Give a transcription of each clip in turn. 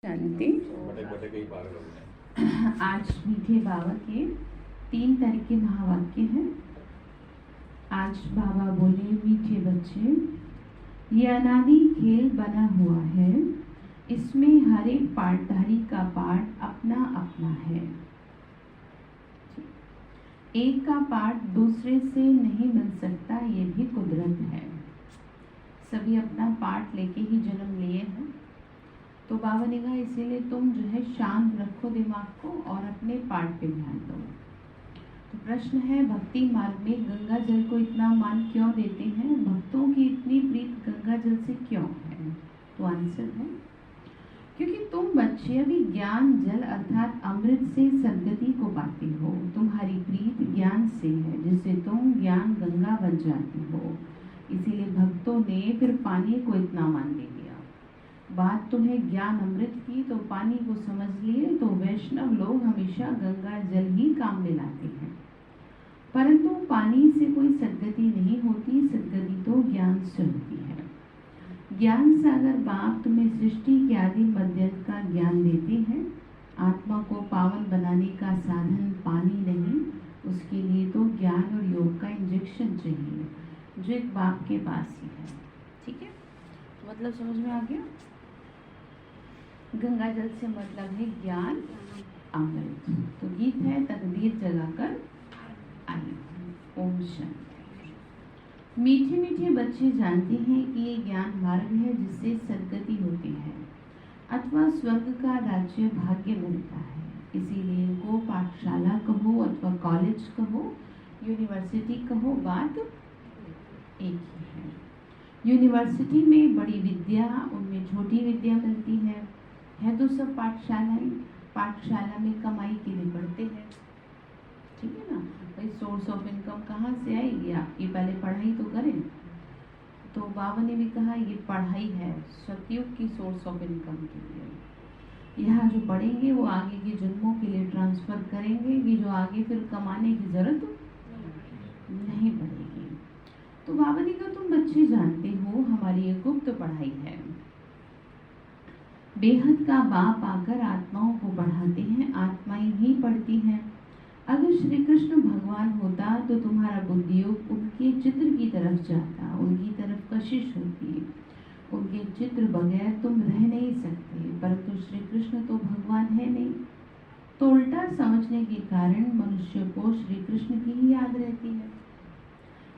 शांति। आज मीठे बाबा के 3 तरह के महावाक्य हैं। आज बाबा बोले, मीठे बच्चे, ये अनादि खेल बना हुआ है, इसमें हर एक पार्टधारी का पार्ट अपना अपना है। एक का पार्ट दूसरे से नहीं मिल सकता, ये भी कुदरत है। सभी अपना पार्ट लेके ही जन्म लिए हैं। तो बाबा ने कहा इसीलिए तुम जो है शांत रखो दिमाग को और अपने पार्ट पे ध्यान दो। तो प्रश्न है, भक्ति मार्ग में गंगा जल को इतना मान क्यों देते हैं? भक्तों की इतनी प्रीत गंगा जल से क्यों है? तो आंसर है, क्योंकि तुम बच्चे अभी ज्ञान जल अर्थात अमृत से सदगति को पाते हो। तुम्हारी प्रीत ज्ञान से है, जिससे तुम ज्ञान गंगा बन जाती हो। इसीलिए भक्तों ने फिर पानी को इतना मान दे दिया। बात तो है ज्ञान अमृत की, तो पानी को समझ लिए तो वैष्णव लोग हमेशा गंगा जल ही काम में लाते हैं। परंतु पानी से कोई सदगति नहीं होती, सदगति तो ज्ञान से होती है। ज्ञान सागर बाप तुम्हें सृष्टि के आदि मध्य का ज्ञान देते हैं। आत्मा को पावन बनाने का साधन पानी नहीं, उसके लिए तो ज्ञान और योग का इंजेक्शन चाहिए, जो एक बाप के पास ही है। ठीक है, तो मतलब समझ में आ गया। गंगा जल से मतलब है ज्ञान अमृत। तो गीत है, तकदीर जगाकर आई। ओम शांति। मीठे मीठे बच्चे जानते हैं कि ये ज्ञान मार्ग है, जिससे सदगति होती है अथवा स्वर्ग का राज्य भाग्य मिलता है। इसीलिए इनको पाठशाला कहो अथवा कॉलेज कहो, यूनिवर्सिटी कहो, बात एक ही है। यूनिवर्सिटी में बड़ी विद्या, उनमें छोटी विद्या मिलती है तो सब पाठशालाएं। पाठशाला में कमाई के लिए पढ़ते हैं, ठीक है ना। भाई सोर्स ऑफ इनकम कहाँ से आएगी आपकी? पहले पढ़ाई तो करें। तो बाबा ने भी कहा ये पढ़ाई है सतयुग की सोर्स ऑफ इनकम के लिए। यहाँ जो पढ़ेंगे वो आगे के जन्मों के लिए ट्रांसफर करेंगे, कि जो आगे फिर कमाने की जरूरत नहीं पड़ेगी। तो बाबा ने कहा तुम बच्चे जानते हो हमारी ये गुप्त पढ़ाई है। बेहद का बाप आकर आत्माओं को पढ़ाते हैं, आत्माएं ही पढ़ती हैं। अगर श्री कृष्ण भगवान होता तो तुम्हारा बुद्धियोग उनके चित्र की तरफ जाता, उनकी तरफ कशिश होती। उनके चित्र बगैर तुम रह नहीं सकते, परंतु श्री कृष्ण तो भगवान है नहीं। तो उल्टा समझने के कारण मनुष्य को श्री कृष्ण की ही याद रहती है।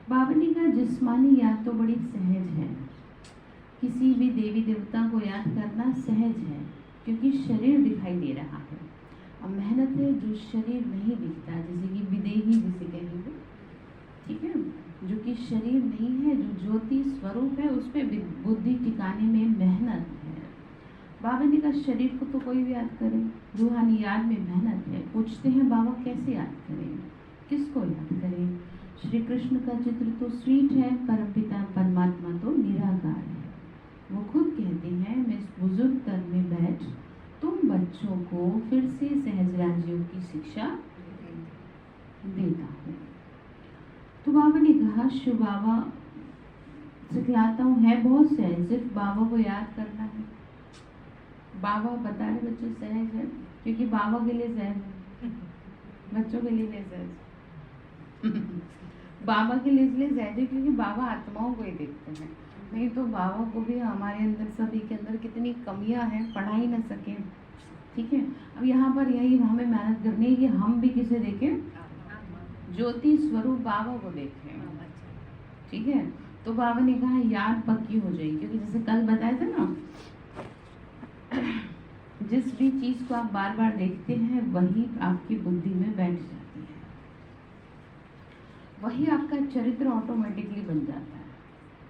बाबा ने कहा जिस्मानी याद तो बड़ी सहज है, किसी भी देवी देवता को याद करना सहज है, क्योंकि शरीर दिखाई दे रहा है। अब मेहनत है जो शरीर नहीं दिखता, जैसे कि विदेही जिसे कहेंगे, ठीक है, जो कि शरीर नहीं है, जो ज्योति स्वरूप है, उस पर बुद्धि टिकाने में मेहनत है। बाबा ने कहा शरीर को तो कोई भी याद करे, रूहानी याद में मेहनत है। पूछते हैं बाबा कैसे याद करें, किसको याद करें? श्री कृष्ण का चित्र तो स्वीट है, परमपिता परमात्मा तो निराकार है। वो खुद कहते हैं, मैं इस बुजुर्ग तन में बैठ तुम बच्चों को फिर से सहज राज्यों की शिक्षा देता हूँ। तो बाबा ने कहा शिव बाबा सिखलाता हूँ, है बहुत सहज, सिर्फ बाबा को याद करना है। बाबा बता रहे बच्चे सहज है, क्योंकि बाबा के लिए सहज है, बच्चों के लिए नहीं सहज। बाबा के लिए इसलिए सहज है क्योंकि बाबा आत्माओं को ही देखते हैं। नहीं तो बाबा को भी हमारे अंदर, सभी के अंदर कितनी कमियां हैं, पढ़ा ही ना सके। ठीक है, अब यहाँ पर यही हमें मेहनत करनी है कि हम भी किसे देखें? ज्योति स्वरूप बाबा को देखें। ठीक है, तो बाबा ने कहा याद पक्की हो जाएगी, क्योंकि जैसे कल बताया था ना, जिस भी चीज को आप बार बार देखते हैं वही आपकी बुद्धि में बैठ जाती है, वही आपका चरित्र ऑटोमेटिकली बन जाता है।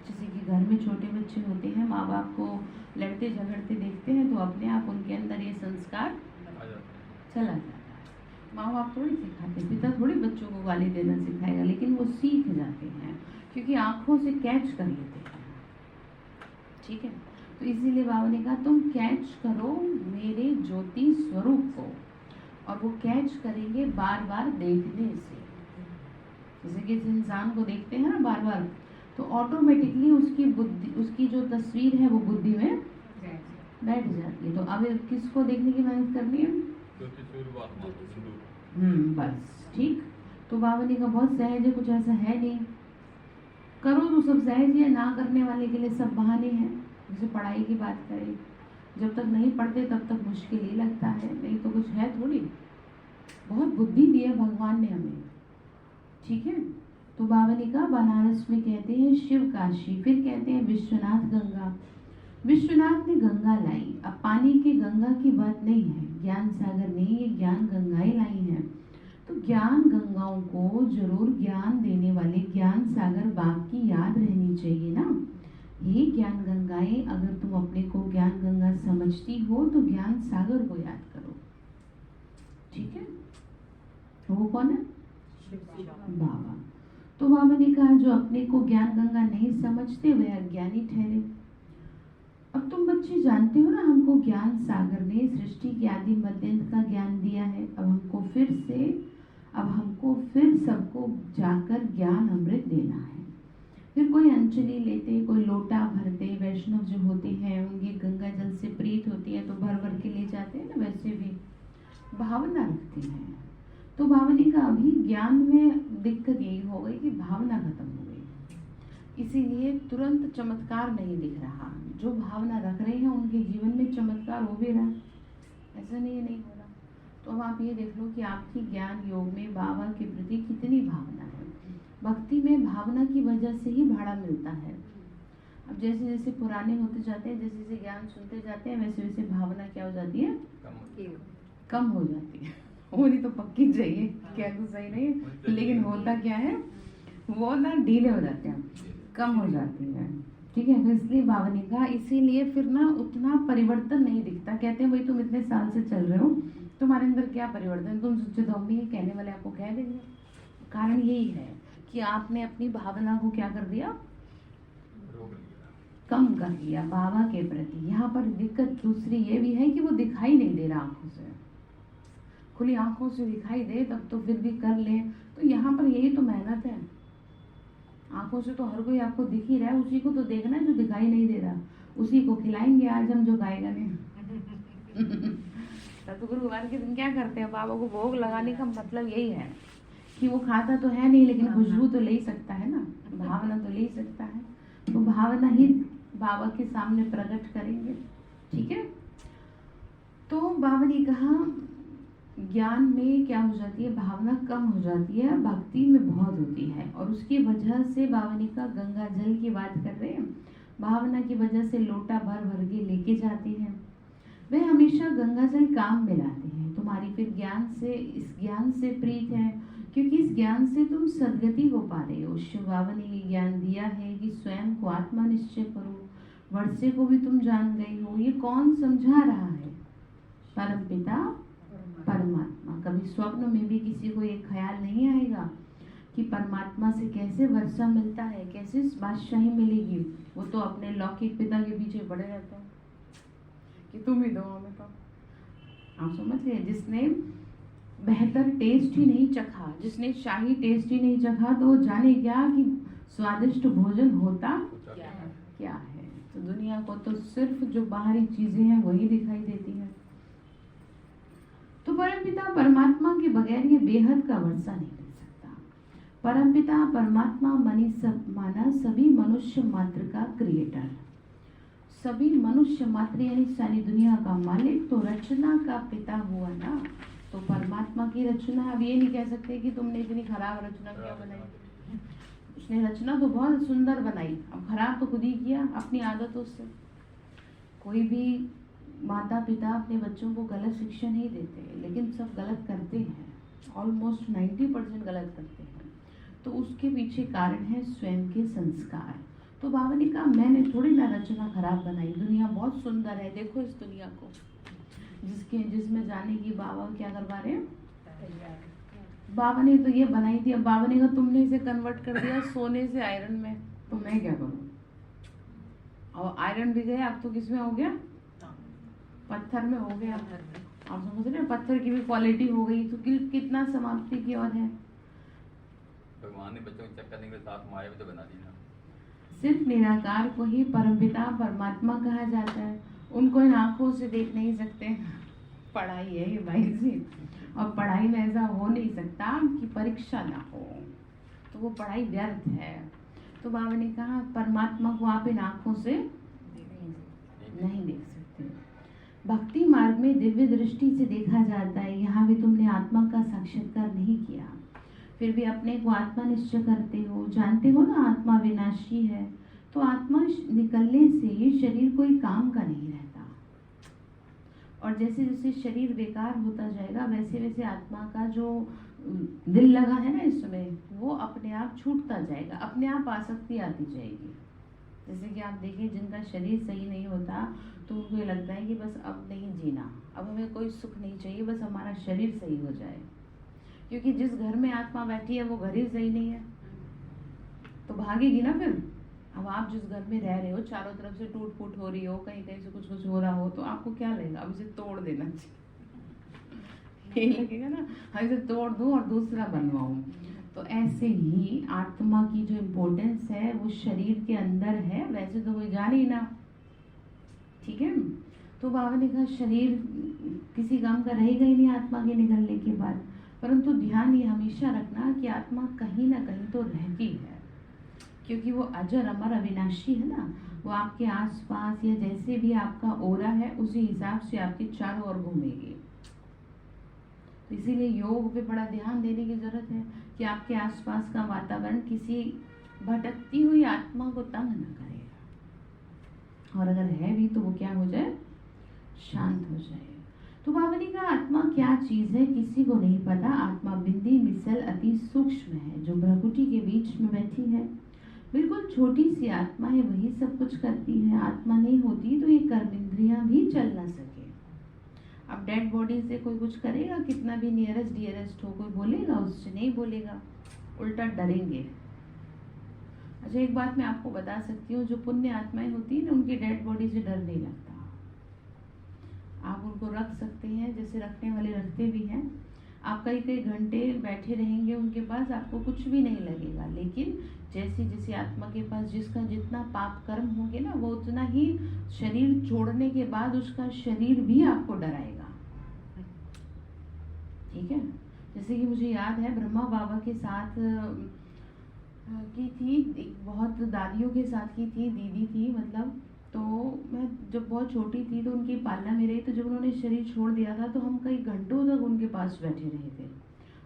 जैसे कि घर में छोटे बच्चे होते हैं, माँ बाप को लड़ते झगड़ते देखते हैं तो अपने आप उनके अंदर ये संस्कार चला जाता है। माँ बाप थोड़ी सिखाते, पिता थोड़ी बच्चों को गाली देना सिखाएगा, लेकिन वो सीख जाते हैं क्योंकि आंखों से कैच कर लेते हैं। ठीक है, तो इसीलिए बाबा ने कहा तुम कैच करो मेरे ज्योति स्वरूप को, और वो कैच करेंगे बार बार देखने से। जैसे कि इस इंसान को देखते हैं ना बार बार, तो ऑटोमेटिकली उसकी बुद्धि, उसकी जो तस्वीर है वो बुद्धि में बैठ जाती है। तो अब किसको देखने की मेहनत करनी है? बस ठीक। तो बाबा ने कहा बहुत सहज है, कुछ ऐसा है नहीं, करो तो सब सहज है, ना करने वाले के लिए सब बहाने हैं। जैसे पढ़ाई की बात करें, जब तक नहीं पढ़ते तब तक मुश्किल ही लगता है, नहीं तो कुछ है थोड़ी। बहुत बुद्धि दी है भगवान ने हमें, ठीक है। तो बाबा ने कहा बनारस में कहते हैं शिव काशी, फिर कहते हैं विश्वनाथ गंगा। विश्वनाथ ने गंगा लाई। अब पानी की गंगा की बात नहीं है, ज्ञान सागर ने ये ज्ञान गंगाएं लाई हैं। तो ज्ञान गंगाओं को जरूर ज्ञान देने वाले ज्ञान सागर बाप की याद रहनी चाहिए ना। ये ज्ञान गंगाएं, अगर तुम अपने को ज्ञान गंगा समझती हो तो ज्ञान सागर को याद करो, ठीक है। वो कौन है? बाबा। तो बाबा ने कहा जो अपने को ज्ञान गंगा नहीं समझते वे अज्ञानी ठहरे। अब तुम बच्चे जानते हो ना, हमको ज्ञान सागर ने सृष्टि के आदि मध्यांत का ज्ञान दिया है। अब हमको फिर सबको जाकर ज्ञान अमृत देना है। फिर कोई अंजलि लेते, कोई लोटा भरते, वैष्णव जो होते हैं उनकी गंगा जल से प्रीत होती है तो भर भर के ले जाते हैं ना, वैसे भी भावना रखते हैं। तो बाबा ने कहा अभी ज्ञान में दिक्कत यही हो गई कि भावना खत्म हो गई, इसीलिए तुरंत चमत्कार नहीं दिख रहा। जो भावना रख रहे हैं उनके जीवन में चमत्कार हो भी रहा, ऐसा नहीं है नहीं हो रहा। तो अब आप ये देख लो कि आपकी ज्ञान योग में बाबा के प्रति कितनी भावना है। भक्ति में भावना की वजह से ही भाड़ा मिलता है। अब जैसे जैसे पुराने होते जाते हैं, जैसे जैसे ज्ञान सुनते जाते हैं, वैसे वैसे भावना क्या हो जाती है? कम हो जाती है। होनी तो पक्की चाहिए, क्या तो सही नहीं है, लेकिन होता क्या है वो ना ढीले हो जाते हैं, कम हो जाती है, ठीक है। तो इसलिए बाबा ने कहा इसीलिए फिर ना उतना परिवर्तन नहीं दिखता। कहते हैं भाई तुम इतने साल से चल रहे हो, तुम्हारे अंदर क्या परिवर्तन, तुम सोचो तो भी कहने वाले आपको कह देंगे। कारण यही है कि आपने अपनी भावना को क्या कर दिया? कम कर लिया बाबा के प्रति। यहाँ पर दिक्कत दूसरी ये भी है कि वो दिखाई नहीं दे रहा आंखों से, खुली आंखों से दिखाई दे तब तो फिर भी कर ले। तो यहाँ पर यही तो मेहनत है। आंखों से तो हर कोई आपको दिख ही रहा है, उसी को तो देखना है जो दिखाई नहीं दे रहा, उसी को खिलाएंगे आज हम जो खाएगा नहीं। तो गुरुवार के दिन क्या करते हैं, बाबा को भोग लगाने का मतलब यही है कि वो खाता तो है नहीं लेकिन खुशबू तो ले ही सकता है ना, भावना तो ले ही सकता है। तो भावना ही बाबा के सामने प्रकट करेंगे, ठीक है। तो बाबा ने कहा ज्ञान में क्या हो जाती है, भावना कम हो जाती है, भक्ति में बहुत होती है। और उसकी वजह से बाबा ने कहा गंगा जल की बात कर रहे हैं, भावना की वजह से लोटा भर भर के लेके जाते हैं। वे हमेशा गंगा जल काम में लाते हैं। तुम्हारी फिर ज्ञान से, इस ज्ञान से प्रीत है, क्योंकि इस ज्ञान से तुम सदगति हो पा रहे हो। शिव बाबा ने ये ज्ञान दिया है कि स्वयं को आत्मा निश्चय करो, वर्षे को भी तुम जान गई हो। ये कौन समझा रहा है? परमपिता परमात्मा। कभी स्वप्न में भी किसी को ये ख्याल नहीं आएगा कि परमात्मा से कैसे वर्षा मिलता है, कैसे बादशाही मिलेगी। वो तो अपने लौकिक पिता के पीछे पड़े रहते हैं कि तुम ही दो हमें। तो आप समझ गए, जिसने बेहतर टेस्ट ही नहीं चखा, जिसने शाही टेस्ट ही नहीं चखा, तो वो जाने क्या कि स्वादिष्ट भोजन होता क्या है। तो दुनिया को तो सिर्फ जो बाहरी चीजें हैं वही दिखाई देती हैं। तो परमपिता परमात्मा के बगैर ये बेहद का वर्षा नहीं मिल सकता। परमपिता परमात्मा माना सभी मनुष्य मात्र का क्रिएटर, सभी मनुष्य मात्र यानी सारी दुनिया का मालिक। तो रचना का पिता हुआ ना, तो परमात्मा की रचना। अब ये नहीं कह सकते कि तुमने इतनी खराब रचना क्या बनाई, उसने रचना तो बहुत सुंदर बनाई, अब खराब तो खुद ही किया अपनी आदतों से। कोई भी माता पिता अपने बच्चों को गलत शिक्षा नहीं देते, लेकिन सब गलत करते हैं, ऑलमोस्ट 90% गलत करते हैं। तो उसके पीछे कारण है स्वयं के संस्कार। तो बाबा ने कहा मैंने थोड़ी ना रचना खराब बनाई, दुनिया बहुत सुंदर है, देखो इस दुनिया को जिसमें जाने की बाबा क्या करवा रहे हैं। बाबा ने तो ये बनाई थी, अब बाबा ने कहा तुमने इसे कन्वर्ट कर दिया सोने से आयरन में, तो मैं क्या करूँ। और आयरन भी गया, अब तो किस में हो गया, पत्थर में हो गया। आप समझ रहे हैं, पत्थर की भी क्वालिटी हो गई, तो कितना समाप्ति की ओर है। भगवान ने बच्चों को चेक करने के साथ माया भी तो बना दी ना। सिर्फ निराकार को ही परमपिता परमात्मा कहा जाता है। उनको इन आँखों से देख नहीं सकते। पढ़ाई है ये भाई जी, और पढ़ाई में ऐसा हो नहीं सकता कि परीक्षा ना हो, तो वो पढ़ाई व्यर्थ है। तो बाबा ने कहा परमात्मा को आप इन आँखों से नहीं देख सकते। भक्ति मार्ग में दिव्य दृष्टि से देखा जाता है। यहाँ भी तुमने आत्मा का साक्षात्कार नहीं किया, फिर भी अपने को आत्मा निश्चय करते हो, जानते हो ना आत्मा विनाशी है। तो आत्मा निकलने से शरीर कोई काम का नहीं रहता, और जैसे जैसे शरीर बेकार होता जाएगा वैसे वैसे आत्मा का जो दिल लगा है ना इसमें, वो अपने आप छूटता जाएगा, अपने आप आसक्ति आती जाएगी। जैसे कि आप देखिए जिनका शरीर सही नहीं होता तो उनको ये लगता है कि बस अब नहीं जीना, अब हमें कोई सुख नहीं चाहिए, बस हमारा शरीर सही हो जाए। क्योंकि जिस घर में आत्मा बैठी है वो घर ही सही नहीं है, तो भागेगी ना फिर। अब आप जिस घर में रह रहे हो चारों तरफ से टूट फूट हो रही हो, कहीं कहीं से कुछ कुछ हो रहा हो, तो आपको क्या लगेगा, अब इसे तोड़ देना चाहिए, यही लगेगा ना, हम इसे तोड़ दूं और दूसरा बनवाऊं। तो ऐसे ही आत्मा की जो इम्पोर्टेंस है वो शरीर के अंदर है, वैसे तो कोई जाने ही ना, ठीक है। तो बाबा ने कहा शरीर किसी काम का रहेगा ही नहीं आत्मा के निकलने के बाद, परंतु ध्यान ये हमेशा रखना कि आत्मा कहीं ना कहीं तो रहती है, क्योंकि वो अजर अमर अविनाशी है ना, वो आपके आसपास या जैसे भी आपका ओरा है उसी हिसाब से आपके चारों ओर घूमेगी। तो इसीलिए योग पे बड़ा ध्यान देने की जरूरत है कि आपके आसपास का वातावरण किसी भटकती हुई आत्मा को तंग न करे, और अगर है भी तो वो क्या हो जाए, शांत हो जाए। तो बाबा ने कहा आत्मा क्या चीज है किसी को नहीं पता। आत्मा बिंदी मिसल अति सूक्ष्म है जो भ्रकुटी के बीच में बैठी है। बिल्कुल छोटी सी आत्मा है, वही सब कुछ करती है। आत्मा नहीं होती तो ये कर्मेंद्रियां भी चल ना सके। अब डेड बॉडी से कोई कुछ करेगा, कितना भी नियरेस्ट डियरेस्ट हो, कोई बोलेगा उससे, नहीं बोलेगा, उल्टा डरेंगे। अच्छा एक बात मैं आपको बता सकती हूँ, जो पुण्य आत्माएं होती है ना उनकी डेड बॉडी से डर नहीं लगता। आप उनको रख सकते हैं, जैसे रखने वाले रखते भी हैं, आप कई कई घंटे बैठे रहेंगे उनके पास, आपको कुछ भी नहीं लगेगा। लेकिन जैसी जैसी आत्मा के पास जिसका जितना पाप कर्म होंगे ना, वो उतना ही शरीर छोड़ने के बाद उसका शरीर भी आपको डराएगा, ठीक है। जैसे कि मुझे याद है ब्रह्मा बाबा के साथ की थी, एक बहुत दादियों के साथ की थी, दीदी थी मतलब। तो मैं जब बहुत छोटी थी तो उनकी पालना में रही, तो जब उन्होंने शरीर छोड़ दिया था तो हम कई घंटों तक उनके पास बैठे रहे थे।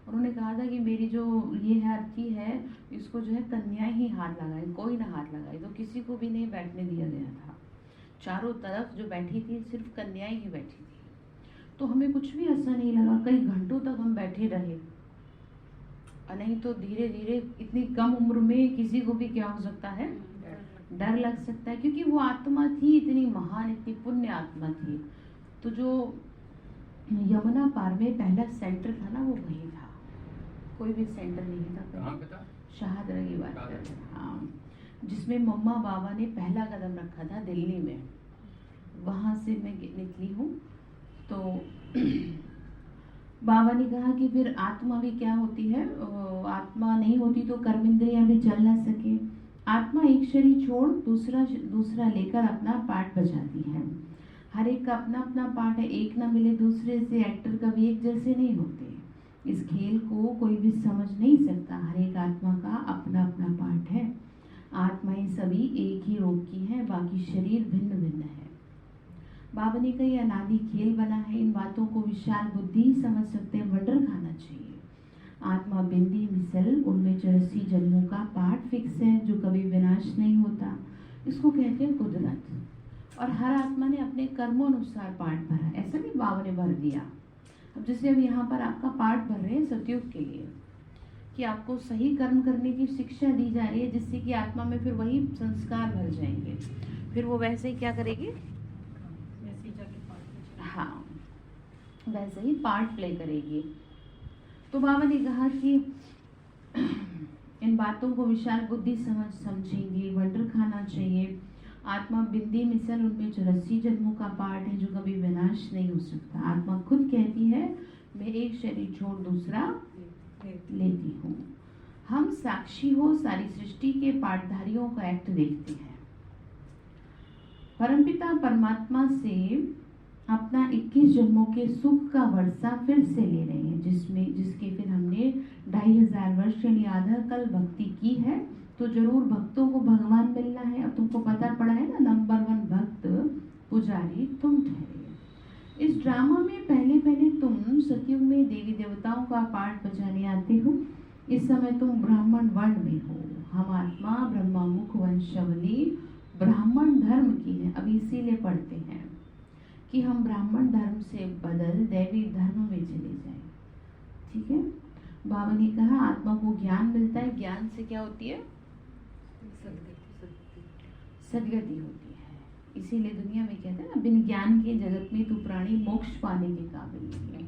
उन्होंने कहा था कि मेरी जो ये है अर्थी है, इसको जो है कन्याएं ही हाथ लगाए, कोई ना हाथ लगाए। तो किसी को भी नहीं बैठने दिया गया था, चारों तरफ जो बैठी थी सिर्फ कन्याएं ही बैठी थी। तो हमें कुछ भी ऐसा नहीं लगा, कई घंटों तक हम बैठे रहे। और नहीं तो धीरे धीरे इतनी कम उम्र में किसी को भी क्या हो सकता है, डर लग सकता है, क्योंकि वो आत्मा थी इतनी महान, इतनी पुण्य आत्मा थी। तो जो यमुना पार में पहला सेंटर था ना वो वही था, कोई भी सेंटर नहीं था। शहादरा की बात कर रहे, हाँ, जिसमें मम्मा बाबा ने पहला कदम रखा था दिल्ली में, वहाँ से मैं निकली हूँ। तो बाबा ने कहा कि फिर आत्मा भी क्या होती है, आत्मा नहीं होती तो कर्मेंद्रियां भी चल ना सके। आत्मा एक शरीर छोड़ दूसरा लेकर अपना पार्ट बजाती है। हर एक का अपना अपना पार्ट है, एक ना मिले दूसरे से, एक्टर कभी एक जैसे नहीं होते। इस खेल को कोई भी समझ नहीं सकता, हर एक आत्मा का अपना अपना पार्ट है। आत्माएं सभी एक ही रोग की हैं, बाकी शरीर भिन्न भिन्न है। बाबा ने कहा अनादि खेल बना है, इन बातों को विशाल बुद्धि ही समझ सकते हैं, वंडर खाना चाहिए। आत्मा बिंदी मिसल, उनमें 84 जन्मों का पार्ट फिक्स है जो कभी विनाश नहीं होता। इसको कहते हैं कुदरत। और हर आत्मा ने अपने कर्मों अनुसार पार्ट भरा, ऐसा नहीं बाबा ने भर दिया। अब जैसे अब यहाँ पर आपका पार्ट भर रहे हैं सतयुग के लिए, कि आपको सही कर्म करने की शिक्षा दी जा रही है, जिससे कि आत्मा में फिर वही संस्कार भर जाएंगे, फिर वो वैसे ही क्या करेगी, हाँ वैसे ही पार्ट प्ले करेगी। तो बाबा ने कहा कि इन बातों को विशाल बुद्धि समझेंगी, वंडर खाना चाहिए। आत्मा बिंदी मिसल, उनमें 84 जन्मों का पार्ट है जो कभी विनाश नहीं हो सकता। आत्मा खुद कहती है मैं एक शरीर छोड़ दूसरा लेती हूँ। हम साक्षी हो सारी सृष्टि के पार्टधारियों का एक्ट देखते हैं। परमपिता परमात्मा से अपना 21 जन्मों के सुख का वर्षा फिर से ले रहे हैं, जिसके फिर हमने 2500 वर्ष यानी आधा कल भक्ति की है। तो जरूर भक्तों को भगवान मिलना है। अब तुमको पता पड़ा है ना, नंबर 1 भक्त पुजारी तुम ठहरे। इस ड्रामा में पहले पहले तुम सतयुग में देवी देवताओं का पाठ बजाने आते हो। इस समय तुम ब्राह्मण वर्ण में हो। हम आत्मा ब्रह्मामुख वंशावली ब्राह्मण धर्म की है। अब इसीलिए पढ़ते हैं कि हम ब्राह्मण धर्म से बदल दैवी धर्म में चले जाएं। ठीक है, बाबा ने कहा आत्मा को ज्ञान मिलता है। ज्ञान से क्या होती है? सदगति होती है। इसीलिए दुनिया में कहते हैं ना, बिन ज्ञान के जगत में तू प्राणी मोक्ष पाने के काबिल नहीं है।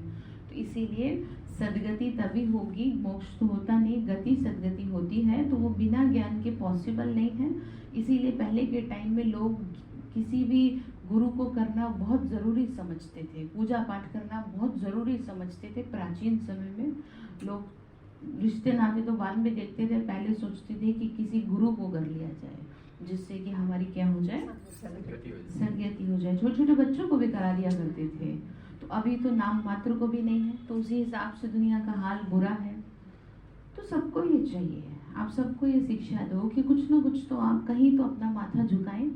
तो इसीलिए सदगति तभी होगी, मोक्ष तो होता नहीं, गति सदगति होती है, तो वो बिना ज्ञान के पॉसिबल नहीं है। इसीलिए पहले के टाइम में लोग किसी भी गुरु को करना बहुत ज़रूरी समझते थे, पूजा पाठ करना बहुत ज़रूरी समझते थे। प्राचीन समय में लोग रिश्ते नाते तो बाद में देखते थे, पहले सोचते थे कि किसी गुरु को कर लिया जाए जिससे कि हमारी क्या हो जाए, सदगति हो जाए। छोटे छोटे बच्चों को भी करा लिया करते थे। तो अभी तो नाम मात्र को भी नहीं है, तो उसी हिसाब से दुनिया का हाल बुरा है। तो सबको ये चाहिए, आप सबको ये शिक्षा दो कि कुछ ना कुछ तो आप कहीं तो अपना माथा झुकाएं।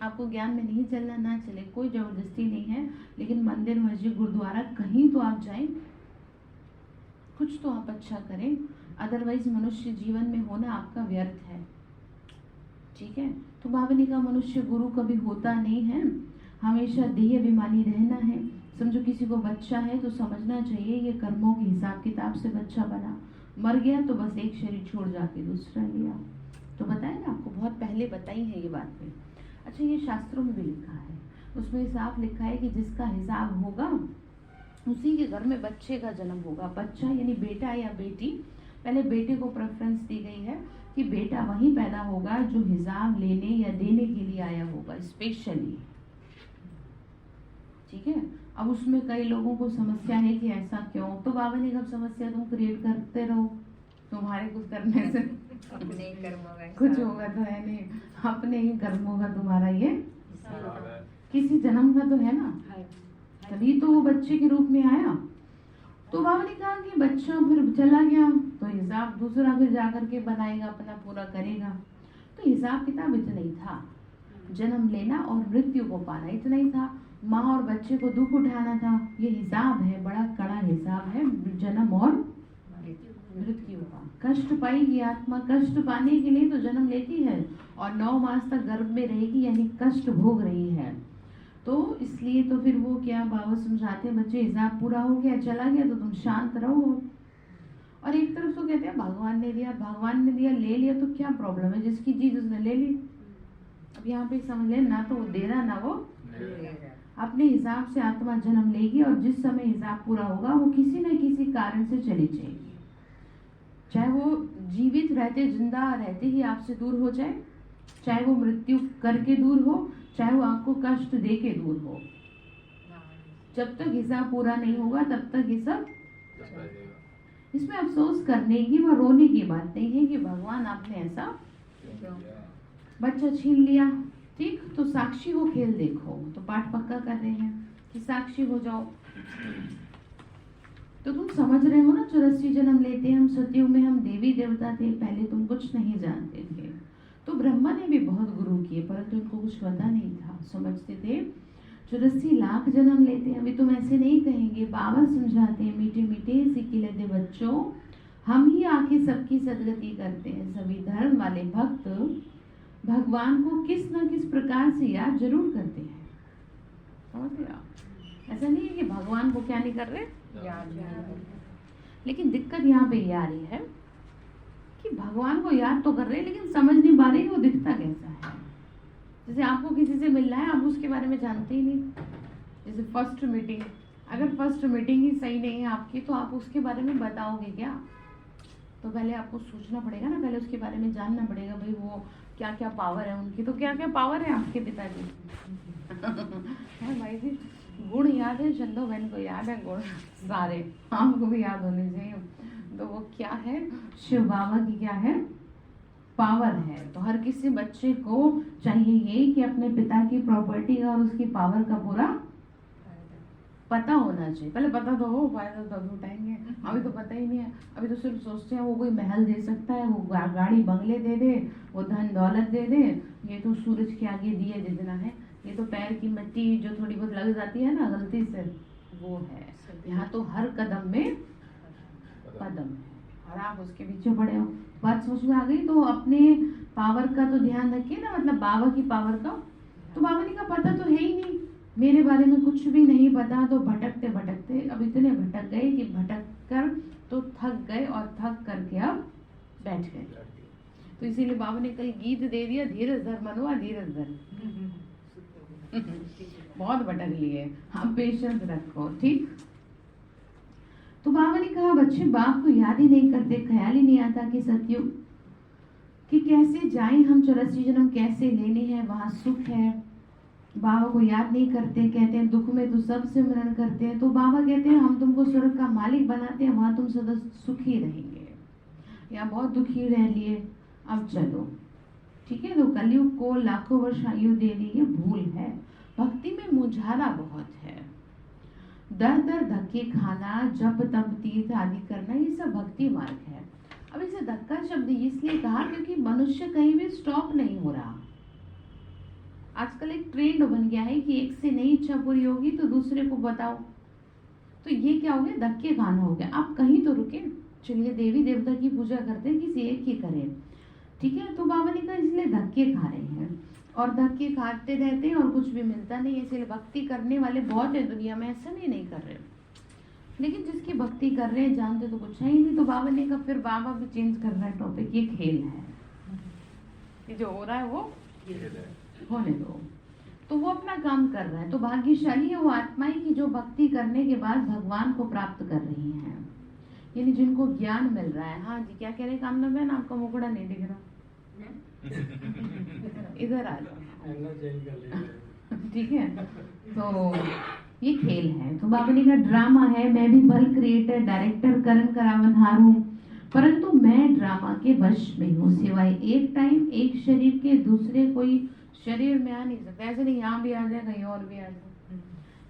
आपको ज्ञान में नहीं चलना ना चले, कोई जबरदस्ती नहीं है, लेकिन मंदिर मस्जिद गुरुद्वारा कहीं तो आप जाएं, कुछ तो आप अच्छा करें। अदरवाइज मनुष्य जीवन में होना आपका व्यर्थ है। ठीक है, तो बाबा ने कहा मनुष्य गुरु कभी होता नहीं है, हमेशा देह अभिमानी रहना है। समझो किसी को बच्चा है तो समझना चाहिए ये कर्मों के हिसाब किताब से बच्चा बना, मर गया तो बस एक शरीर छोड़ जाके दूसरा लिया। तो बताया ना आपको, बहुत पहले बताई है ये बात में। अच्छा, ये शास्त्रों में भी लिखा है, उसमें साफ लिखा है कि जिसका हिसाब होगा उसी के घर में बच्चे का जन्म होगा। बच्चा यानी बेटा या बेटी, पहले बेटे को प्रेफरेंस दी गई है कि बेटा वही पैदा होगा जो हिसाब लेने या देने के लिए आया होगा स्पेशली। ठीक है, अब उसमें कई लोगों को समस्या है कि ऐसा क्यों, तो बाबा ने कब समस्या तुम क्रिएट करते रहो, तुम्हारे कुछ करने से अपने ही कर्मों का कुछ होगा तो है नहीं, अपने ही कर्मों का तुम्हारा ये किसी जन्म का तो है ना, तभी तो वो बच्चे के रूप में आया। तो बाबा ने कहा कि बच्चा फिर चला गया तो हिसाब दूसरा फिर जाकर के बनाएगा, अपना पूरा करेगा। तो हिसाब किताब इतना ही था, जन्म लेना और मृत्यु को पाना इतना ही था। माँ और बच्चे को दुख उठाना था, ये हिसाब है, बड़ा कड़ा हिसाब है जन्म और मृत्यु का। कष्ट पाएगी आत्मा, कष्ट पाने के लिए तो जन्म लेती है और 9 मास तक गर्भ में रहेगी, यानी कष्ट भोग रही है। तो इसलिए तो फिर वो क्या बाबा समझाते हैं, बच्चे हिसाब पूरा हो गया, चला गया तो तुम शांत रहो। और एक तरफ तो कहते हैं भगवान ने दिया, भगवान ने दिया, ले लिया तो क्या प्रॉब्लम है, जिसकी चीज उसने ले ली। अब यहाँ पे समझ ले, ना तो वो दे रहा ना वो अपने हिसाब से आत्मा जन्म लेगी, और जिस समय हिसाब पूरा होगा वो किसी न किसी कारण से चली जाएगी। चाहे वो जीवित रहते, जिंदा रहते ही आपसे दूर हो जाए, चाहे वो मृत्यु करके दूर हो, चाहे वो आपको कष्ट दे के दूर हो। जब तक हिसाब पूरा नहीं होगा तब तक ये सब। इसमें अफसोस करने की व रोने की बात नहीं है कि भगवान आपने ऐसा बच्चा छीन लिया। ठीक, तो साक्षी हो खेल देखो, तो पाठ पक्का कर रहे हैं कि साक्षी हो जाओ। तो तुम समझ रहे हो ना, 84 जन्म लेते हैं हम, सतयुग में हम देवी देवता थे, पहले तुम कुछ नहीं जानते थे। तो ब्रह्मा ने भी बहुत गुरु किए, परंतु उनको कुछ पता नहीं था, समझते थे 84 लाख जन्म लेते हैं। अभी तुम ऐसे नहीं कहेंगे, बाबा समझाते हैं मीठे मीठे सीखे लेते बच्चों, हम ही आके सबकी सदगति करते हैं। सभी धर्म वाले भक्त भगवान को किस न किस प्रकार से याद जरूर करते हैं, समझ रहे आप? ऐसा नहीं है कि भगवान को क्या नहीं कर रहे, याद। लेकिन दिक्कत यहाँ पे ये आ रही है कि भगवान को याद तो कर रहे हैं लेकिन समझ नहीं पा रहे वो दिखता कैसा है। जैसे आपको किसी से मिलना है, आप उसके बारे में जानते ही नहीं। जैसे फर्स्ट मीटिंग, अगर फर्स्ट मीटिंग ही सही नहीं है आपकी, तो आप उसके बारे में बताओगे क्या? तो पहले आपको सोचना पड़ेगा ना, पहले उसके बारे में जानना पड़ेगा, भाई वो क्या क्या पावर है उनकी। तो क्या क्या पावर है आपके पिताजी? है भाई जी, गुण याद है, चंदो बहन को याद है गुण सारे, आपको भी याद होने चाहिए। तो वो क्या है, शिव बाबा की क्या है पावर है। तो हर किसी बच्चे को चाहिए ये कि अपने पिता की प्रॉपर्टी और उसकी पावर का पूरा पता होना चाहिए। पहले पता तो हो, फायदा तब उठाएंगे। अभी तो पता ही नहीं है, अभी तो सिर्फ सोचते हैं वो कोई महल दे सकता है, वो गाड़ी बंगले दे दे, वो धन दौलत दे दे, ये तो सूरज के आगे दिए दे देना है, ये तो पैर की मिट्टी जो थोड़ी बहुत लग जाती है ना गलती से, वो है। यहाँ तो हर कदम में कदम है और आप उसके पीछे पड़े हो। बात समझ में आ गई? तो अपने पावर का तो ध्यान रखिए ना, मतलब बाबा की पावर का। तो बाबा ने कहा पता तो है ही नहीं, मेरे बारे में कुछ भी नहीं पता। तो भटकते भटकते अब इतने भटक गए कि भटक कर तो थक गए और थक करके अब बैठ गए। तो इसीलिए बाबा ने कल गीत दे दिया, धीरज धर मनवा धीरज धर। बहुत भटक लिए, हम पेशेंस रखो, ठीक। तो बाबा ने कहा बच्चे बाप को याद ही नहीं करते, ख्याल ही नहीं आता कि सतयुग कि कैसे जाएं हम, 84 जन्म कैसे लेने हैं, वहां सुख है। बाबा को याद नहीं करते, कहते हैं दुख में तो सब सिमरन करते हैं। तो बाबा कहते हैं हम तुमको स्वर्ग का मालिक बनाते हैं, वहां तुम सदा सुखी रहेंगे, यहाँ बहुत दुखी रह लिए, अब चलो, ठीक है। तो कलयुग को लाखों वर्ष आयु दे दी, ये भूल है। भक्ति में मुझारा बहुत है, दर दर धक्के खाना, जप तप तीर्थ आदि करना, ये सब भक्ति मार्ग है। अब इसे धक्का शब्द इसलिए कहा क्योंकि मनुष्य कहीं भी स्टॉप नहीं हो रहा। आजकल एक ट्रेंड बन गया है कि एक से नई इच्छा पूरी होगी तो दूसरे को बताओ, तो ये क्या हो गया, धक्के खाना हो गया। आप कहीं तो रुके, चलिए देवी देवता की पूजा करते हैं, किसी एक ही करें, ठीक है। तो बाबा ने कहा इसलिए धक्के खा रहे हैं और धक्के खाते रहते हैं और कुछ भी मिलता नहीं है। इसलिए भक्ति करने वाले बहुत है दुनिया में, ऐसा नहीं कर रहे, लेकिन जिसकी भक्ति कर रहे हैं जानते तो कुछ है ही नहीं। तो बाबा ने कहा, फिर बाबा भी चेंज कर रहा है टॉपिक, ये खेल है, ये जो हो रहा है वो होने दो। तो वो अपना काम कर रहा है। तो भाग्यशाली है वो आत्माएं की जो भक्ति करने के बाद भगवान को प्राप्त कर रही हैं, यानी जिनको ज्ञान मिल रहा है। हाँ जी, क्या कह रहे कामना बहन, आपका मुखड़ा नहीं दिख रहा, इधर आ जाओ, ठीक है। तो ये खेल है। तो बाबा ने कहा ड्रामा है, मैं भी भल क्रिएटर डायरेक्टर करण करावनहार हूँ, परंतु मैं ड्रामा के वश में हूँ, सिवाय एक टाइम एक शरीर के दूसरे कोई शरीर में आ नहीं सकता। ऐसे नहीं यहाँ भी आ जाए, कहीं और भी आ जाए,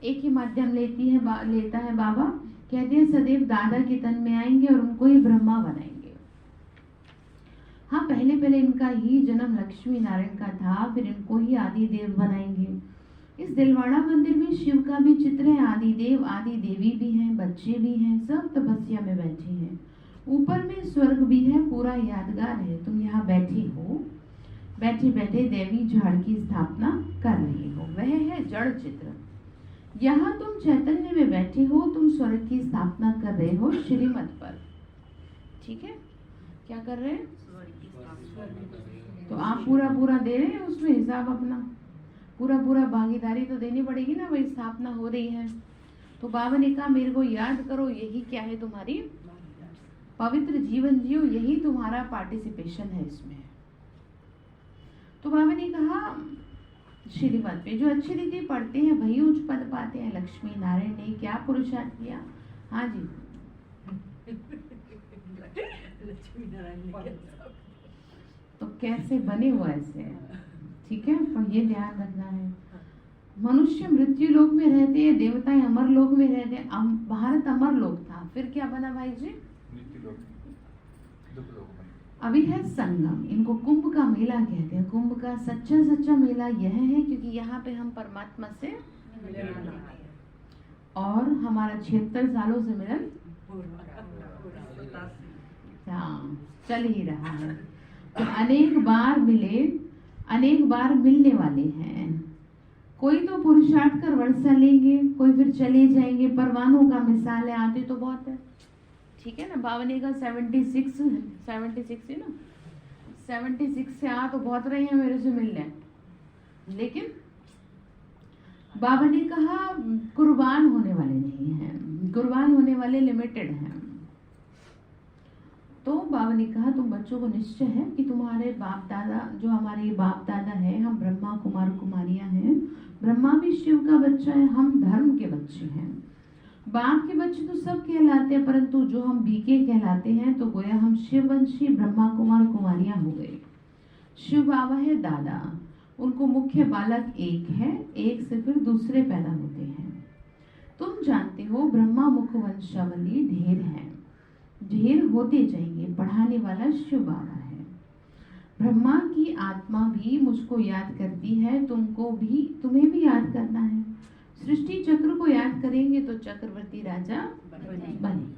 एक ही माध्यम लेता है बाबा। कहते हैं सदैव दादा के तन में आएंगे और उनको ही ब्रह्मा बनाएंगे। हाँ, पहले पहले इनका ही जन्म लक्ष्मी नारायण का था, फिर इनको ही आदि देव बनाएंगे। इस दिलवाड़ा मंदिर में शिव का भी चित्र है, आदि देव आदि देवी भी हैं, बच्चे भी हैं, सब तपस्या में बैठे हैं। ऊपर में स्वर्ग भी है, पूरा यादगार है। तुम यहाँ बैठे हो, बैठे बैठे देवी झाड़ की स्थापना कर रही हो, वह है जड़ चित्र। यहाँ तुम चैतन्य में बैठे हो, तुम स्वर्ग की स्थापना कर रहे हो श्रीमत पर, ठीक है। क्या कर रहे हैं? तो आप पूरा पूरा दे रहे हैं उसमें हिसाब अपना, पूरा पूरा भागीदारी तो देनी पड़ेगी ना, भाई स्थापना हो रही है। तो बाबा ने कहा मेरे को याद करो, यही क्या है, तुम्हारी पवित्र जीवन जियो, यही तुम्हारा पार्टिसिपेशन है इसमें। तो बाबा ने कहा श्रीमत पे जो अच्छी रीति पढ़ते हैं वही उच्च पद पाते हैं। लक्ष्मी नारायण ने क्या पुरुषार्थ किया? हाँ जी, लक्ष्मी नारायण तो कैसे बने हुआ ऐसे, ठीक है। तो ये ध्यान रखना है। मनुष्य मृत्यु लोक में रहते हैं, देवताएं अमर लोक में रहते हैं। भारत अमर लोक था, फिर क्या बना भाई जी? अभी है संगम, इनको कुंभ का मेला कहते हैं। कुंभ का सच्चा सच्चा मेला यह है क्योंकि यहाँ पे हम परमात्मा से मिलन और हमारा 76 सालों से मिलन चल ही रहा है। तो अनेक बार मिले, अनेक बार मिलने वाले हैं। कोई तो पुरुषार्थ कर वर्षा लेंगे, कोई फिर चले जाएंगे। परवानों का मिसाल है, आते तो बहुत है, ठीक है ना। बाबा ने कहा 76 है ना, 76 से आ तो बहुत रहे हैं मेरे से मिलने, लेकिन बाबा ने कहा कुर्बान होने वाले नहीं हैं, कुर्बान होने वाले लिमिटेड हैं। तो बाबा ने कहा तुम बच्चों को निश्चय है कि तुम्हारे बाप दादा, जो हमारे बाप दादा है, हम ब्रह्मा कुमार कुमारियां हैं। ब्रह्मा भी शिव का बच्चा है, हम धर्म के बच्चे हैं। बाप के बच्चे तो सब कहलाते हैं, परंतु जो हम बीके कहलाते हैं, तो गोया हम शिववंशी ब्रह्मा कुमार कुमारियां हो गए। शिव बाबा है दादा, उनको मुख्य बालक एक है, एक से फिर दूसरे पैदा होते हैं। तुम जानते हो ब्रह्मा मुख वंशावली ढेर है, ढेर होते जाएंगे, पढ़ाने वाला शिव बाबा है। ब्रह्मा की आत्मा भी मुझको याद करती है, तुम्हें भी याद करना है। सृष्टि चक्र को याद करेंगे तो चक्रवर्ती राजा बनेंगे।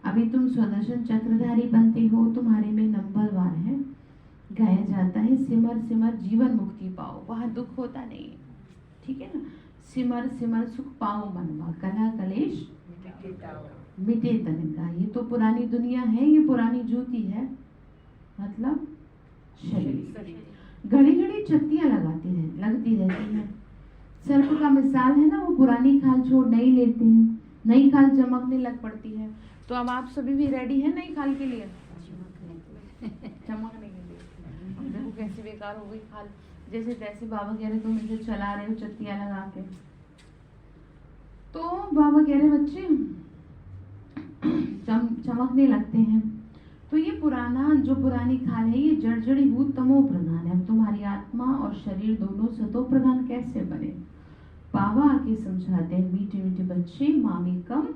अभी तुम स्वदर्शन चक्रधारी बनते हो, तुम्हारे में नंबर 1 है। गाया जाता है सिमर सिमर जीवन मुक्ति पाओ, वहां दुख होता नहीं, ठीक है ना। सिमर सिमर सुख पाओ मनवा, कला कलेश मिटे तन का। ये तो पुरानी दुनिया है, ये पुरानी ज्योति है, मतलब शरीर। घड़ी घड़ी चत्तियां लगती रहती है। सर्प का मिसाल है ना, वो पुरानी खाल छोड़ नई लेते हैं, नई खाल चमकने लग पड़ती है। तो अब आप सभी भी रेडी हैं नई खाल के लिए, चमकने के लिए। देखो कैसी बेकार हो गई खाल, जैसे तैसे बाबा कह रहे तुम इसे चला रहे हो चत्तियां लगा के। तो बाबा कह रहे बच्चे चमकने लगते हैं। तो ये पुरानी खाल है, ये जड़जड़ीभूत तमो प्रधान है। तुम्हारी आत्मा और शरीर दोनों सतो प्रधान कैसे बने? बाबा आके समझाते हैं, मीठे मीठे बच्चे मामी कम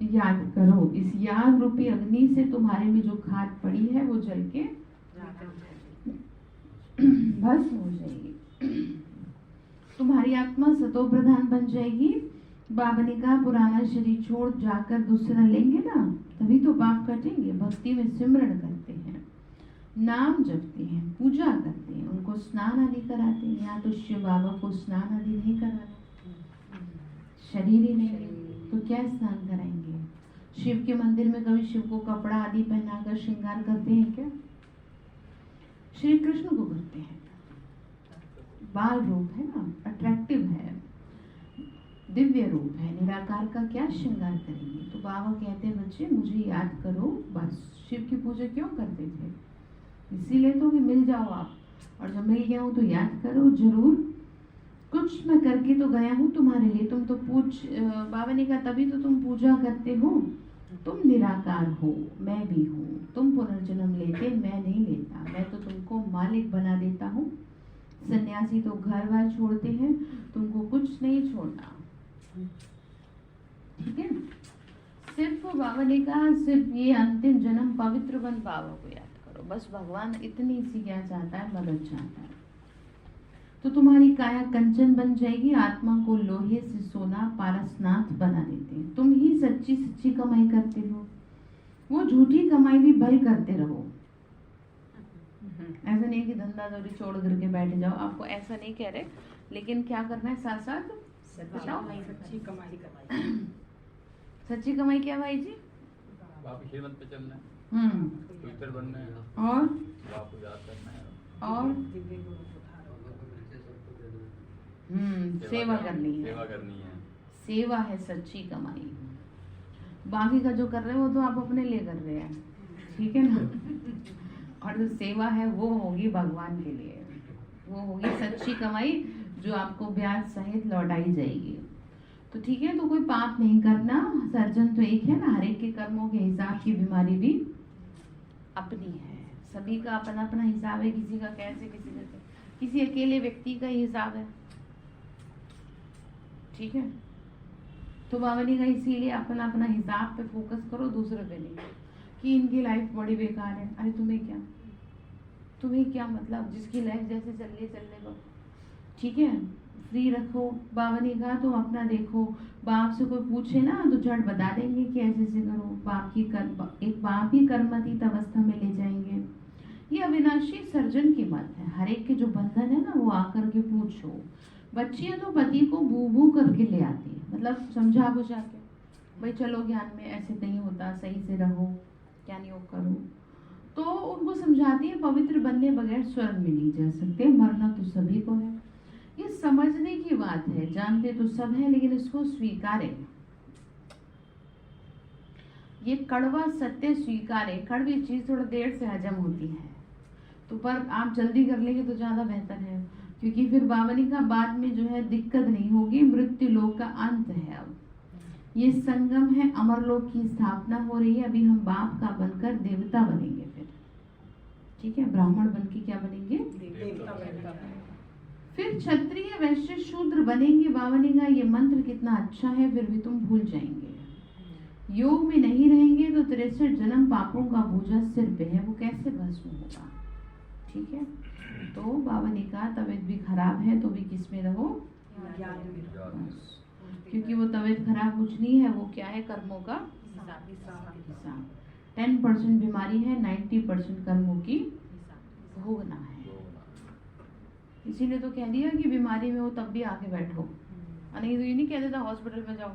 याद करो। इस याद रूपी अग्नि से तुम्हारे में जो खाद पड़ी है वो जल के भस्म हो जाएगी, तुम्हारी आत्मा सतो प्रधान बन जाएगी। बाबा ने कहा पुराना शरीर छोड़ जाकर दूसरा लेंगे ना, तभी तो पाप कटेंगे। भक्ति में सिमरण करते हैं, नाम जपते हैं, पूजा करते हैं, उनको स्नान आदि कराते हैं। यहाँ तो शिव बाबा को स्नान आदि नहीं कराना, शरीर ही नहीं है तो क्या स्नान कराएंगे? शिव के मंदिर में कभी शिव को कपड़ा आदि पहनाकर श्रृंगार करते हैं क्या? श्री कृष्ण को करते हैं, बाल रूप है ना, अट्रैक्टिव है, दिव्य रूप है, निराकार का क्या श्रृंगार करेंगे? तो बाबा कहते हैं बच्चे मुझे याद करो, बस। शिव की पूजा क्यों करते थे? इसीलिए तो कि मिल जाओ आप, और जब मिल गया हूँ तो याद करो जरूर। कुछ मैं करके तो गया हूँ तुम्हारे लिए, तुम तो बाबा ने कहा तभी तो तुम पूजा करते हो। तुम निराकार हो, मैं भी हूँ। तुम पुनर्जन्म लेते, मैं नहीं लेता। मैं तो तुमको मालिक बना देता हूँ। सन्यासी तो घर बार छोड़ते हैं, तुमको कुछ नहीं छोड़ना, ठीक है। सिर्फ बाबा ने कहा सिर्फ ये अंतिम जन्म पवित्र बन बाबा को याद करो, बस। भगवान इतनी सी क्या चाहता है, मदद चाहता है। तो तुम्हारी काया कंचन बन जाएगी, आत्मा को लोहे से सोना पारसनाथ बना देते हैं। तुम ही सच्ची सच्ची कमाई करते हो, वो झूठी कमाई भी भले करते रहो। ऐसा नहीं कि धंधा दौरी छोड़ करके बैठ जाओ, आपको ऐसा नहीं कह रहे, लेकिन क्या करना है साथ साथ सच्ची कमाई सच्ची कमाई क्या भाई जी? बाप श्रीमत पे चलना है, पवित्र बनना है, और बाप को याद करना है, और सेवा करनी है। सेवा करनी है, सेवा है सच्ची कमाई। बाकी का जो कर रहे हो वो तो आप अपने लिए कर रहे हैं, ठीक है ना। और जो सेवा है वो होगी भगवान के लिए, वो होगी सच्ची कमाई जो आपको ब्याज सहित लौटाई जाएगी। तो ठीक है, तो कोई पाप नहीं करना, सर्जन तो एक है ना, हर एक के कर्मों के हिसाब की बीमारी भी अपनी है। सभी का अपना अपना हिसाब है, किसी का कैसे, किसी का कैसे, किसी अकेले व्यक्ति का ही हिसाब है, ठीक है। तो बाबा ने कहा इसीलिए अपना अपना हिसाब पे फोकस करो, दूसरे पे नहीं कि इनकी लाइफ बड़ी बेकार है। अरे तुम्हें क्या मतलब, जिसकी लाइफ जैसे चलने दो, ठीक है, फ्री रखो। बाबा ने कहा तुम अपना देखो, बाप से कोई पूछे ना तो झट बता देंगे कि ऐसे ऐसे करो। बाप ही कर्मतीत अवस्था में ले जाएंगे। ये अविनाशी सर्जन की मत है। हर एक के जो बंधन है ना वो आकर के पूछो। बच्चियां तो पति को बू बू करके ले आती है, मतलब समझा बुझा के, भाई चलो ज्ञान में ऐसे नहीं होता, सही से रहो, ज्ञान योग करो। तो उनको समझाती है पवित्र बनने बगैर स्वर्ग में नहीं जा सकते, मरना तो सभी को है। ये समझने की बात है, जानते तो सब है लेकिन इसको स्वीकारें। ये कड़वा सत्य स्वीकारें। कड़वी चीज थोड़ा देर से हजम होती है, तो पर आप जल्दी कर लेंगे तो ज्यादा बेहतर है, क्योंकि फिर बाबा ने कहा बाद में जो है दिक्कत नहीं होगी। मृत्यु लोक का अंत है, अब ये संगम है, अमरलोक की स्थापना हो रही है। अभी हम बाप का बनकर देवता बनेंगे, फिर ठीक है, ब्राह्मण बन के क्या बनेंगे? देवता बनता है। फिर क्षत्रिय वैश्य शूद्र बनेंगे। बाबा ने कहा ये मंत्र कितना अच्छा है, फिर भी तुम भूल जाएंगे। योग में नहीं रहेंगे तो 63 जन्म पापों का बोझा सिर पे है, वो कैसे भस्म होगा? ठीक है, तो बाबा ने कहा तबीयत भी खराब है तो भी किस में रहो? ज्ञान में बस। क्योंकि वो तबीयत खराब कुछ नहीं है, वो क्या है? कर्मों का हिसाब। 10% बीमारी है, 90% कर्मों की भोगना है। इसीलिए तो कह दिया कि बीमारी में हो तब भी आके बैठो, और नहीं तो ये नहीं कह देता हॉस्पिटल में जाओ।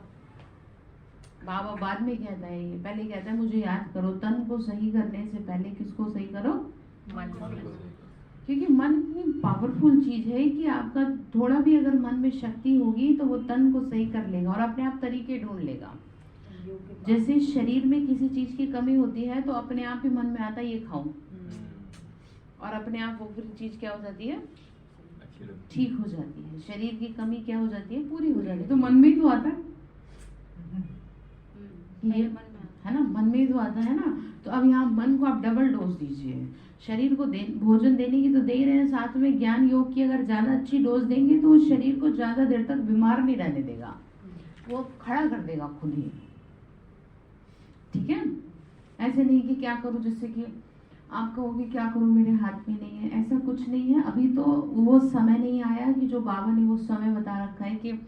बाबा बाद में कहता है, ये पहले कहता है मुझे याद करो, तन को सही करने से पहले किसको सही करो? मन को सही। क्योंकि मन इतनी पावरफुल चीज है कि आपका थोड़ा भी अगर मन में शक्ति होगी तो वो तन को सही कर लेगा और अपने आप तरीके ढूंढ लेगा। जैसे शरीर में किसी चीज की कमी होती है तो अपने आप ही मन में आता है ये खाऊं, और अपने आप वो फिर चीज क्या हो जाती है? अच्छी लगती ठीक हो जाती है। शरीर की कमी क्या हो जाती है? पूरी हो जाती है। तो मन में ही तो आता है ये, है ना, मन में ही तो आता है ना। तो अब यहाँ मन को आप डबल डोज दीजिए। शरीर को भोजन देने की तो दे ही रहे हैं, साथ में ज्ञान योग की अगर ज्यादा अच्छी डोज देंगे तो उस शरीर को ज्यादा देर तक बीमार नहीं रहने देगा, वो खड़ा कर देगा खुद ही। ठीक है, ऐसे नहीं कि क्या करूं, जिससे कि आप कहोगे क्या करूं मेरे हाथ में नहीं है, ऐसा कुछ नहीं है। अभी तो वो समय नहीं आया कि जो बाबा ने वो समय बता रखा है कि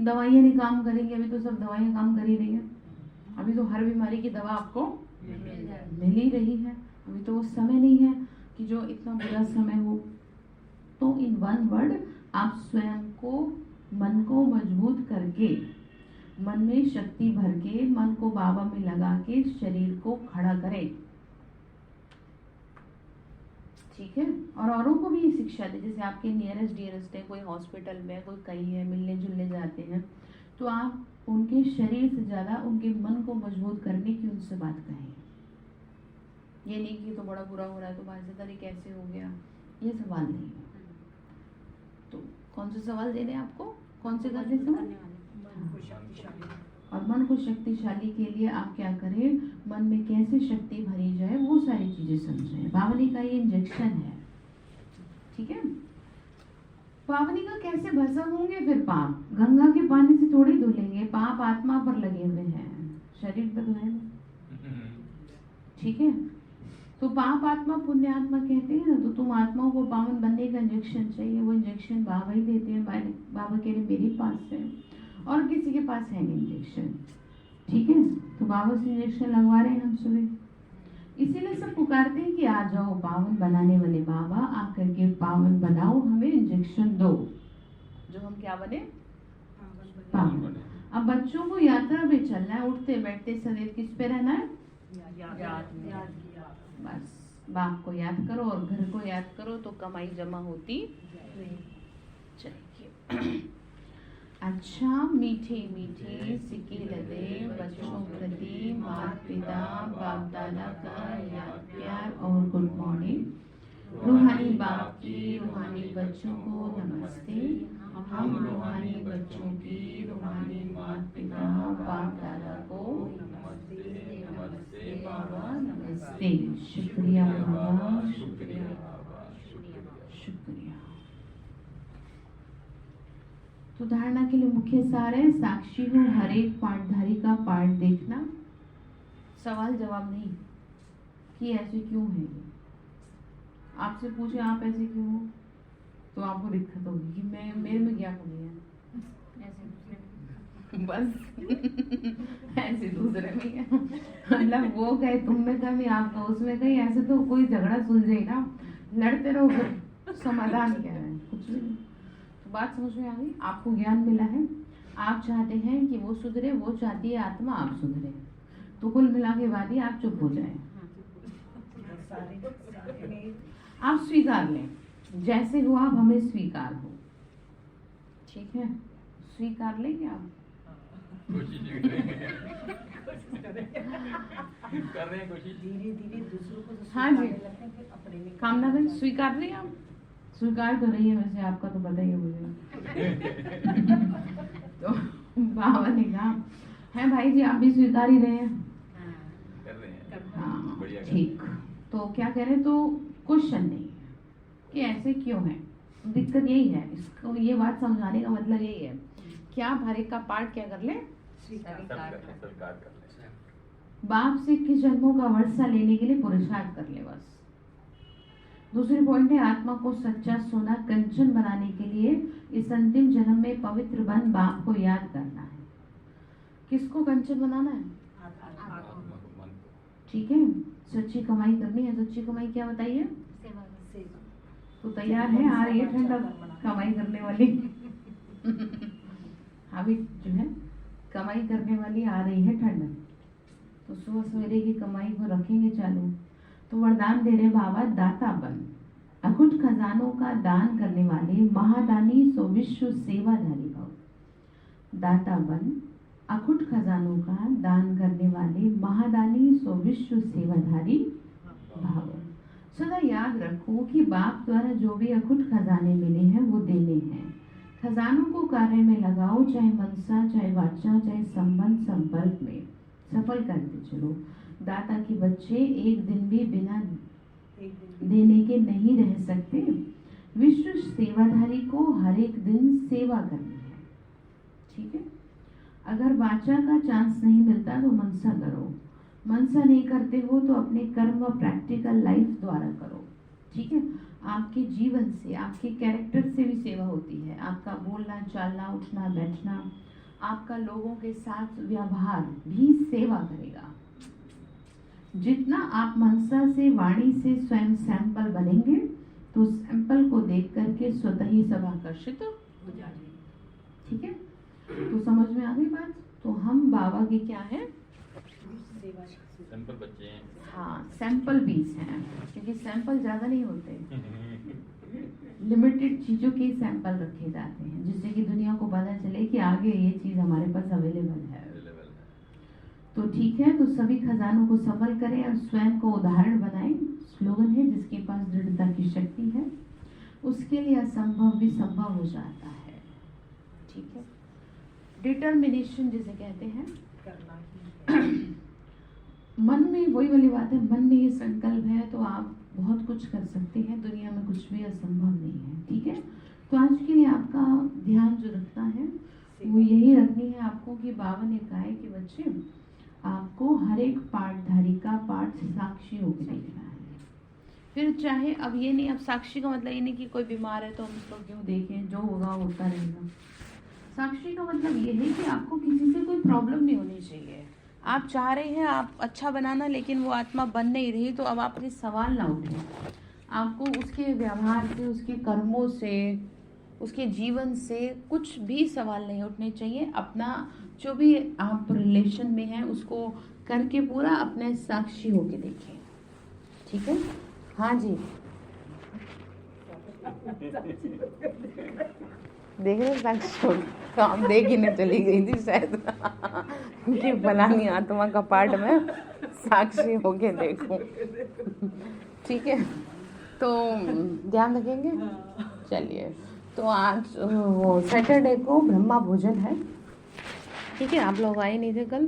दवाइयाँ नहीं काम करेंगी। अभी तो सब दवाइयाँ काम कर ही रही है, अभी तो हर बीमारी की दवा आपको मिल ही रही है। अभी तो वो समय नहीं है कि जो इतना बुरा समय हो। तो इन वन वर्ड आप स्वयं को, मन को मजबूत करके, मन में शक्ति भर के, मन को बाबा में लगा के शरीर को खड़ा करें। ठीक है, और औरों को भी ये शिक्षा दे। जैसे आपके नियरेस्ट डियरेस्ट है, कोई हॉस्पिटल में, कोई कहीं है, मिलने जुलने जाते हैं, तो आप उनके शरीर से ज्यादा उनके मन को मजबूत करने की उनसे बात कहें। ये नहीं कि तो बड़ा बुरा हो रहा है तो भाईजान कैसे हो गया, ये सवाल नहीं। तो कौन से सवाल दे रहे हैं आपको? कौन से करने सवाल? मन को शक्तिशाली। और मन को शक्तिशाली के लिए आप क्या करें? मन में कैसे शक्ति भरी जाए वो सारी चीजें समझें। बावनी का ये इंजेक्शन है। ठीक है, पावनी का कैसे भस्म होंगे फिर पाप? गंगा के पानी से थोड़ी धुलेंगे, पाप आत्मा पर लगे हुए हैं, शरीर पर तो है ना। ठीक है, तो पाप आत्मा पुण्य आत्मा कहते हैं ना। तो तुम आत्माओं को पावन बनने का इंजेक्शन चाहिए, वो इंजेक्शन बाबा ही देते हैं। बाबा कह रहे मेरे पास है और किसी के पास है नहीं इंजेक्शन। ठीक है, तो बाबा से इंजेक्शन लगवा रहे हैं हम सुबह। इसीलिए सब पुकारते हैं कि आ जाओ पावन बनाने वाले बाबा, आकर के पावन बनाओ, हमें इंजेक्शन दो जो हम क्या बने? पावन। अब बच्चों को यात्रा पे चलना है, उठते बैठते सदैव किस पे रहना है? बस बाप को याद करो और घर को याद करो तो कमाई जमा होती चाहिए। अच्छा, मीठे मीठे सिक्के लदे बच्चों प्रति माता पिता बाप दादा का याद प्यार और गुड मॉर्निंग। रूहानी बाप की रूहानी बच्चों को नमस्ते। हम रूहानी बच्चों की रूहानी माता पिता बाप दादा को नमस्ते नमस्ते बाबा नमस्ते। शुक्रिया बाबा, शुक्रिया शुक्रिया। तो धारणा के लिए मुख्य सार है, साक्षी हो हर एक पाठधारी का पाठ देखना, सवाल जवाब नहीं कि ऐसे क्यों है। आपसे पूछे आप ऐसे क्यों हो तो आपको दिक्कत होगी कि मैं मेरे में क्या कमी है, ऐसे बस ऐसे दूसरे में क्या, मतलब वो कहे तुम में कमी आपका उसमें कहीं, ऐसे तो कोई झगड़ा सुलझे ना, लड़ते रहो फिर समाधान क्या है? कुछ भी नहीं। तो बात समझ में आ गई? आपको ज्ञान मिला है, आप चाहते हैं कि वो सुधरे, वो चाहती है आत्मा आप सुधरे, तो कुल मिला के बाद ही आप चुप हो जाए। आप स्वीकार लें, जैसे हो आप हमें स्वीकार हो। ठीक है, स्वीकार लेंगे आप? कोशिश कर रहे हैं कोशिश। धीरे धीरे दूसरों को हाँ जी, अपने में कामना बहन स्वीकार रही आप? स्वीकार तो रही है, वैसे आपका तो पता ही है मुझे। तो बाबा ने कहा है भाई जी आप भी स्वीकार ही रहे हैं। कर रहे हैं। हाँ बढ़िया। ठीक, तो क्या कह रहे? तो क्वेश्चन नहीं है कि ऐसे क्यों है। दिक्कत यही है, इसको ये बात समझाने का मतलब यही है कि आप हर एक का पार्ट क्या कर ले, स्वीकार कर ले। बाप से 21 जन्मों का वर्षा लेने के लिए पुरुषार्थ कर ले बस। दूसरी पॉइंट है आत्मा को सच्चा सोना कंचन बनाने के लिए इस अंतिम जन्म में पवित्र बन बाप को याद करना है। किसको कंचन बनाना है? आत्मा को, मन को। ठीक है, सच्ची कमाई करनी है। सच्ची कमाई क्या बताइए? सेवा तो तैयार है? आ रही है ठंडक कमाई करने वाली अभी जो है कमाई करने वाली आ रही है ठंडक, तो सुबह सवेरे की कमाई को रखेंगे चालू। तो वरदान दे रहे बाबा, दाता बन, अखुट खजानों का दान करने वाले महादानी सो विश्व सेवाधारी भव। दाता बन, अखुट खजानों का दान करने वाले महादानी सो विश्व सेवाधारी भाव। सदा याद रखो कि बाप द्वारा जो भी अखुट खजाने मिले हैं वो देने हैं। खजानों को कार्य में लगाओ, चाहे मनसा, चाहे वाचा, चाहे संबंध संपर्क में सफल करते चलो। दाता के बच्चे एक दिन भी बिना देने के नहीं रह सकते। विश्व सेवाधारी को हर एक दिन सेवा करनी है। ठीक है, अगर वाचा का चांस नहीं मिलता तो मनसा करो। मनसा नहीं करते हो तो अपने कर्म व प्रैक्टिकल लाइफ द्वारा करो। ठीक है, आपके जीवन से, आपके कैरेक्टर से भी सेवा होती है। आपका बोलना, चालना, उठना, बैठना, आपका लोगों के साथ व्यवहार भी सेवा करेगा। जितना आप मनसा से, वाणी से स्वयं सैंपल बनेंगे तो सैंपल को देख करके स्वतः ही सब आकर्षित हो जाएंगे। ठीक है, तो समझ में आ गई बात। तो हम बाबा के क्या है? सैंपल बच्चे हैं। हाँ, सैंपल पीस हैं, क्योंकि सैंपल ज़्यादा नहीं होते, लिमिटेड चीज़ों के सैंपल रखे जाते हैं जिससे कि दुनिया को पता चले कि आगे ये चीज़ हमारे पास अवेलेबल है। तो ठीक है, तो सभी खजानों को सफल करें और स्वयं को उदाहरण बनाएं। स्लोगन है, जिसके पास दृढ़ता की शक्ति है उसके लिए असंभव भी संभव हो जाता है। ठीक है, डिटर्मिनेशन जिसे कहते हैं, करना ही मन में वही वाली बात है, मन में ये संकल्प है तो आप बहुत कुछ कर सकते हैं। दुनिया में कुछ भी असंभव नहीं है। ठीक है, तो आज के लिए आपका ध्यान जो रखना है वो यही रखनी है आपको कि बाबा ने कहा है कि बच्चे आपको हर एक पाठधारी का पाठ साक्षी होकर देखना है। फिर चाहे अब ये नहीं, अब साक्षी का मतलब ये नहीं कि कोई बीमार है तो हम उसको क्यों देखें, जो होगा होता रहेगा। साक्षी का मतलब ये है कि आपको किसी से कोई प्रॉब्लम नहीं होनी चाहिए। आप चाह रहे हैं आप अच्छा बनाना, लेकिन वो आत्मा बन नहीं रही, तो अब आप अपने सवाल ना उठें। आपको उसके व्यवहार से, उसके कर्मों से, उसके जीवन से कुछ भी सवाल नहीं उठने चाहिए। अपना जो भी आप रिलेशन में हैं उसको करके पूरा अपने साक्षी होके देखें। ठीक है, हाँ जी, देख रहे साक्षी काम देख ही नहीं चली गई थी शायद कि बनानी आत्मा का पार्ट में साक्षी होके देखूं। ठीक है, तो ध्यान रखेंगे। चलिए, तो आज वो सैटरडे को ब्रह्मा भोजन है। ठीक है, आप लोग आए नहीं थे कल।